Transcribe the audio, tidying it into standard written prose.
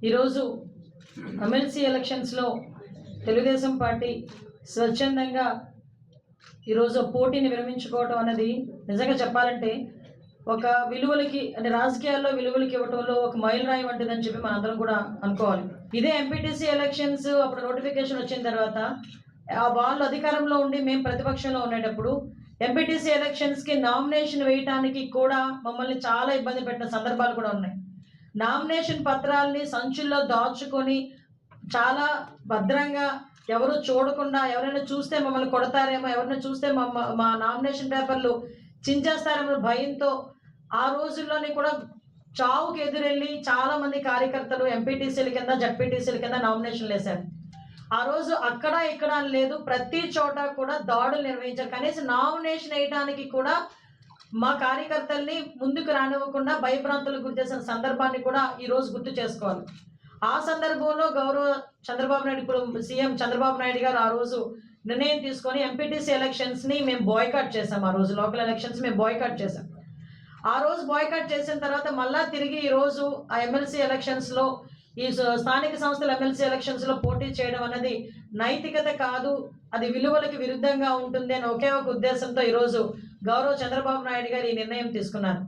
ఈరోజు ఎమ్మెల్సీ ఎలక్షన్స్లో తెలుగుదేశం పార్టీ స్వచ్ఛందంగా ఈరోజు పోటీని విరమించుకోవడం అనేది నిజంగా చెప్పాలంటే ఒక విలువలకి అంటే రాజకీయాల్లో విలువలకి ఇవ్వడంలో ఒక మైలురాయి వంటిదని చెప్పి మనందరం కూడా అనుకోవాలి. ఇదే ఎంపీటీసీ ఎలక్షన్స్ అప్పుడు నోటిఫికేషన్ వచ్చిన తర్వాత వాళ్ళు అధికారంలో ఉండి మేము ప్రతిపక్షంలో ఉండేటప్పుడు ఎంపీటీసీ ఎలక్షన్స్కి నామినేషన్ వేయటానికి కూడా మమ్మల్ని చాలా ఇబ్బంది పెట్టిన సందర్భాలు కూడా ఉన్నాయి. నామినేషన్ పత్రాలని సంచుల్లో దాచుకొని చాలా భద్రంగా ఎవరు చూడకుండా ఎవరైనా చూస్తే మమ్మల్ని కొడతారేమో, ఎవరైనా చూస్తే మా నామినేషన్ పేపర్లు చించేస్తారేమో భయంతో ఆ రోజుల్లోనే కూడా చావుకి ఎదురెళ్ళి చాలా మంది కార్యకర్తలు ఎంపీటీసీల కింద జడ్పీటీసీల కింద నామినేషన్లు వేశారు. ఆ రోజు అక్కడ ఇక్కడ అని లేదు, ప్రతి చోట కూడా దాడులు నిర్వహించారు. కనీసం నామినేషన్ వేయడానికి కూడా మా కార్యకర్తల్ని ముందుకు రానివ్వకుండా భయభ్రాంతులకు గురి చేసిన సందర్భాన్ని కూడా ఈరోజు గుర్తు చేసుకోవాలి. ఆ సందర్భంలో గౌరవ చంద్రబాబు నాయుడు, ఇప్పుడు సీఎం చంద్రబాబు నాయుడు గారు ఆ రోజు నిర్ణయం తీసుకొని ఎంపీటీసీ ఎలక్షన్స్ని మేము బాయ్కాట్ చేసాం. ఆ రోజు లోకల్ ఎలక్షన్స్ మేము బాయ్కాట్ చేసాం. ఆ రోజు బాయ్కాట్ చేసిన తర్వాత మళ్ళా తిరిగి ఈరోజు ఆ ఎమ్మెల్సీ ఎలక్షన్స్లో ఈ స్థానిక సంస్థల ఎమ్మెల్సీ ఎలక్షన్స్లో పోటీ చేయడం అనేది నైతికత కాదు, అది విలువలకు విరుద్ధంగా ఉంటుంది అని ఒకే ఒక ఉద్దేశంతో ఈరోజు గౌరవ చంద్రబాబు నాయుడు గారు ఈ నిర్ణయం తీసుకున్నారు.